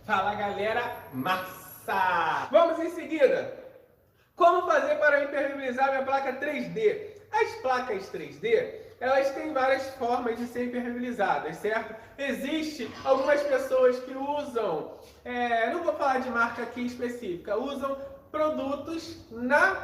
Fala galera, massa! Vamos em seguida! Como fazer para impermeabilizar minha placa 3D? As placas 3D, elas têm várias formas de ser impermeabilizadas, certo? Existem algumas pessoas que usam, não vou falar de marca aqui específica, usam produtos na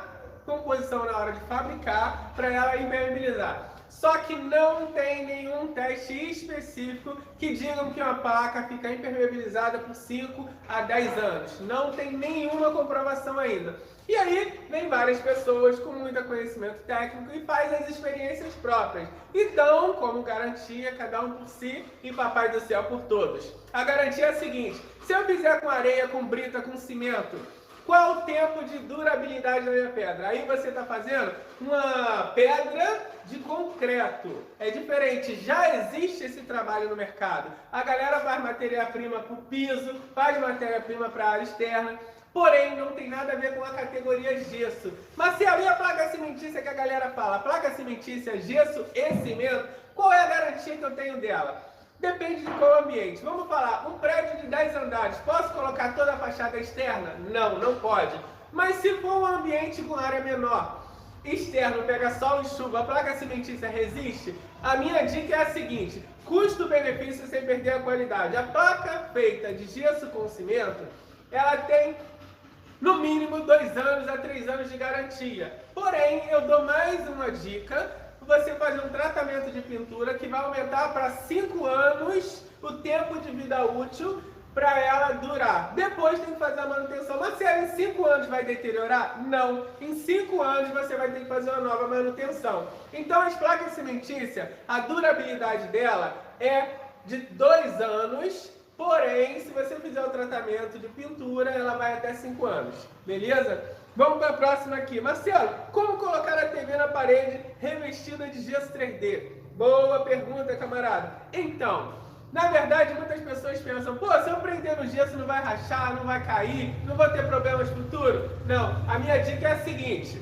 composição na hora de fabricar para ela impermeabilizar. Só que não tem nenhum teste específico que digam que uma placa fica impermeabilizada por 5 a 10 anos. Não tem nenhuma comprovação ainda. E aí vem várias pessoas com muito conhecimento técnico e faz as experiências próprias. Então, como garantia, cada um por si e papai do céu por todos. A garantia é a seguinte: se eu fizer com areia, com brita, com cimento, qual o tempo de durabilidade da minha pedra? Aí você está fazendo uma pedra de concreto. É diferente, já existe esse trabalho no mercado. A galera faz matéria-prima para o piso, faz matéria-prima para a área externa, porém não tem nada a ver com a categoria gesso. Marcelo, e a placa cimentícia que a galera fala? Placa cimentícia, gesso e cimento, qual é a garantia que eu tenho dela? Depende de qual ambiente. Vamos falar, um prédio de 10 andares, posso colocar toda a fachada externa? Não, não pode. Mas se for um ambiente com área menor, externo, pega sol e chuva, a placa cimentícia resiste? A minha dica é a seguinte: custo-benefício sem perder a qualidade. A placa feita de gesso com cimento, ela tem no mínimo 2 anos a 3 anos de garantia. Porém, eu dou mais uma dica: você fazer um tratamento de pintura que vai aumentar para 5 anos o tempo de vida útil para ela durar. Depois tem que fazer a manutenção. Mas se ela em 5 anos vai deteriorar? Não. Em 5 anos você vai ter que fazer uma nova manutenção. Então as placas cimentícias, a durabilidade dela é de 2 anos. Porém, se você fizer o tratamento de pintura, ela vai até 5 anos. Beleza? Vamos para a próxima aqui. Marcelo, como colocar a TV na parede revestida de gesso 3D? Boa pergunta, camarada. Então, na verdade, muitas pessoas pensam: pô, se eu prender no gesso não vai rachar, não vai cair, não vou ter problemas futuros? Não, a minha dica é a seguinte: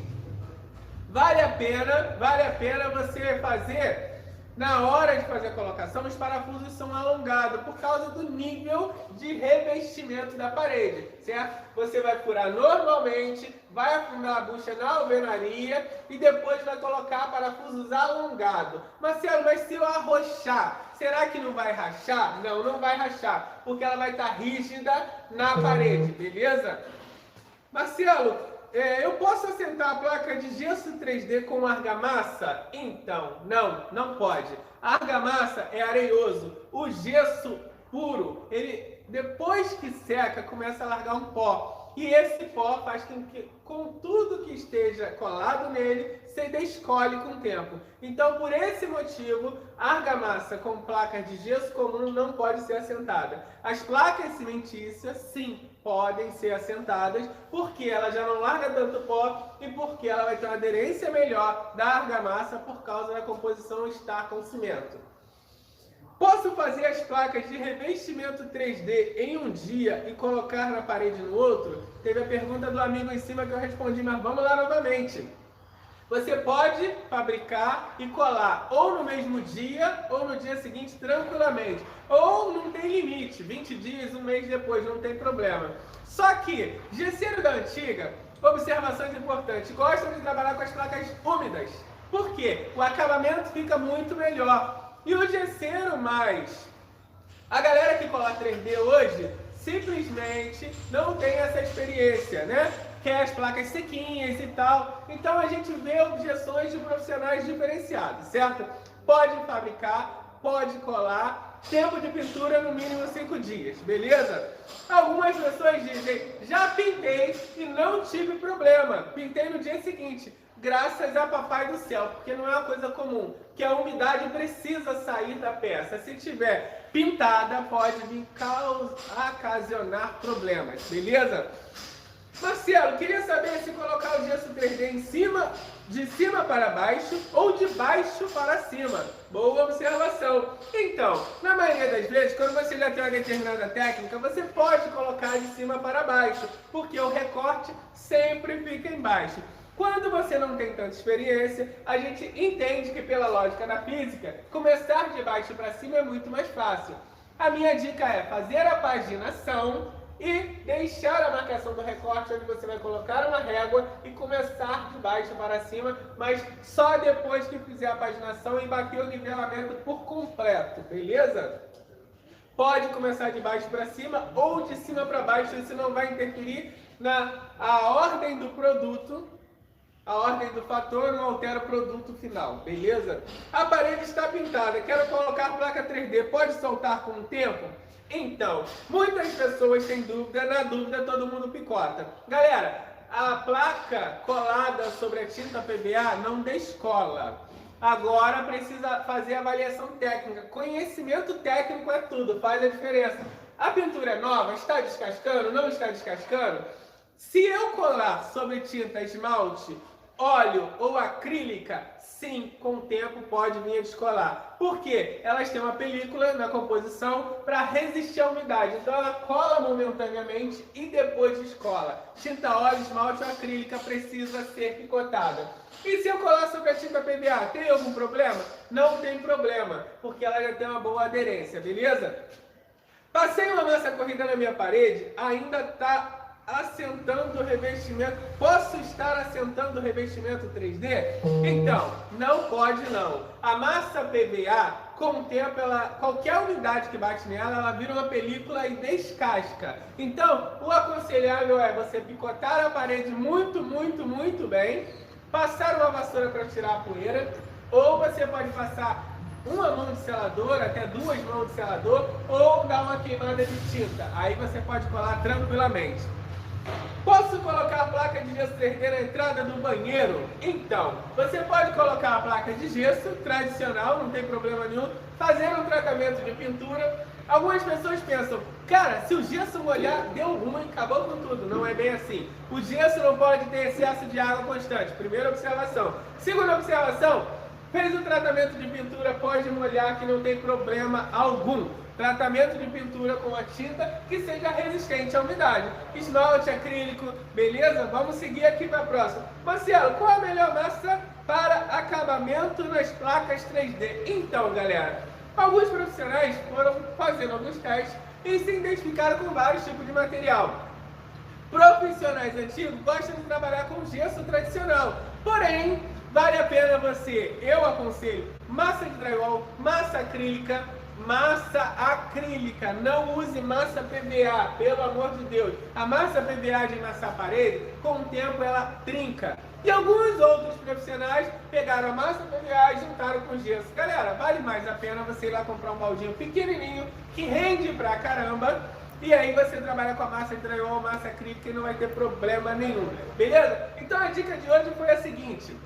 vale a pena você fazer. Na hora de fazer a colocação, os parafusos são alongados por causa do nível de revestimento da parede, certo? Você vai furar normalmente, vai afundar a bucha na alvenaria e depois vai colocar parafusos alongados. Marcelo, mas se eu arrochar, será que não vai rachar? Não, não vai rachar, porque ela vai estar rígida na parede, beleza? Marcelo, eu posso assentar a placa de gesso 3D com argamassa? Então, não pode. A argamassa é areioso. O gesso puro, ele depois que seca, começa a largar um pó. E esse pó faz com que, com tudo que esteja colado nele, se descolhe com o tempo. Então, por esse motivo, a argamassa com placas de gesso comum não pode ser assentada. As placas cimentícias, sim, podem ser assentadas, porque ela já não larga tanto pó e porque ela vai ter uma aderência melhor da argamassa por causa da composição estar com cimento. Posso fazer as placas de revestimento 3D em um dia e colocar na parede no outro? Teve a pergunta do amigo em cima que eu respondi, mas vamos lá novamente. Você pode fabricar e colar ou no mesmo dia ou no dia seguinte tranquilamente. Ou não tem limite, 20 dias, um mês depois, não tem problema. Só que, gesseiro da antiga, observações importantes, gostam de trabalhar com as placas úmidas. Por quê? O acabamento fica muito melhor. E o gesseiro mais, a galera que cola 3D hoje, simplesmente não tem essa experiência, né? Quer as placas sequinhas e tal. Então a gente vê objeções de profissionais diferenciados, certo? Pode fabricar, pode colar, tempo de pintura no mínimo 5 dias, beleza? Algumas pessoas dizem: já pintei e não tive problema, pintei no dia seguinte. Graças a papai do céu, porque não é uma coisa comum, que a umidade precisa sair da peça. Se tiver pintada, pode vir ocasionar problemas, beleza? Marcelo, queria saber se colocar o gesso 3D em cima, de cima para baixo ou de baixo para cima. Boa observação. Então, na maioria das vezes, quando você já tem uma determinada técnica, você pode colocar de cima para baixo, porque o recorte sempre fica embaixo. Quando você não tem tanta experiência, a gente entende que, pela lógica da física, começar de baixo para cima é muito mais fácil. A minha dica é fazer a paginação e deixar a marcação do recorte, onde você vai colocar uma régua e começar de baixo para cima, mas só depois que fizer a paginação e bater o nivelamento por completo, beleza? Pode começar de baixo para cima ou de cima para baixo, isso não vai interferir na ordem do produto. A ordem do fator não altera o produto final, beleza? A parede está pintada, quero colocar placa 3D, pode soltar com o tempo? Então, muitas pessoas têm dúvida, na dúvida todo mundo picota. Galera, a placa colada sobre a tinta PVA não descola. Agora precisa fazer avaliação técnica. Conhecimento técnico é tudo, faz a diferença. A pintura é nova, está descascando, não está descascando? Se eu colar sobre tinta esmalte, óleo ou acrílica, sim, com o tempo pode vir a descolar. Por quê? Elas têm uma película na composição para resistir à umidade. Então ela cola momentaneamente e depois descola. Tinta óleo, esmalte ou acrílica precisa ser picotada. E se eu colar sobre a tinta PVA, tem algum problema? Não tem problema, porque ela já tem uma boa aderência, beleza? Passei uma massa corrida na minha parede, ainda está assentando o revestimento. Posso estar assentando o revestimento 3D? Então, não pode não. A massa PVA, com o tempo, qualquer umidade que bate nela, ela vira uma película e descasca. Então, o aconselhável é você picotar a parede muito bem, passar uma vassoura para tirar a poeira, ou você pode passar uma mão de selador, até 2 mãos de selador, ou dar uma queimada de tinta. Aí você pode colar tranquilamente. Posso colocar a placa de gesso 3D na entrada do banheiro? Então, você pode colocar a placa de gesso tradicional, não tem problema nenhum, fazer um tratamento de pintura. Algumas pessoas pensam, cara, se o gesso molhar, deu ruim, acabou com tudo. Não é bem assim. O gesso não pode ter excesso de água constante. Primeira observação. Segunda observação, fez o tratamento de pintura, pode molhar que não tem problema algum. Tratamento de pintura com a tinta que seja resistente à umidade. Esmalte, acrílico, beleza? Vamos seguir aqui para a próxima. Marcelo, qual a melhor massa para acabamento nas placas 3D? Então, galera, alguns profissionais foram fazendo alguns testes e se identificaram com vários tipos de material. Profissionais antigos gostam de trabalhar com gesso tradicional, porém, vale a pena você, eu aconselho, massa de drywall, massa acrílica, não use massa PVA, pelo amor de Deus. A massa PVA de amassar a parede, com o tempo ela trinca. E alguns outros profissionais pegaram a massa PVA e juntaram com gesso. Galera, vale mais a pena você ir lá comprar um baldinho pequenininho, que rende pra caramba, e aí você trabalha com a massa de drywall, massa acrílica e não vai ter problema nenhum. Beleza? Então a dica de hoje foi a seguinte: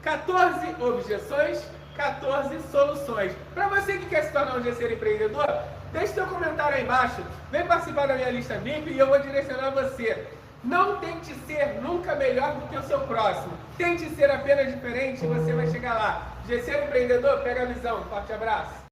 14 objeções, 14 soluções. Para você que quer se tornar um gesseiro empreendedor, deixe seu comentário aí embaixo, vem participar da minha lista VIP e eu vou direcionar você. Não tente ser nunca melhor do que o seu próximo. Tente ser apenas diferente e você vai chegar lá. Gesseiro empreendedor, pega a visão. Forte abraço.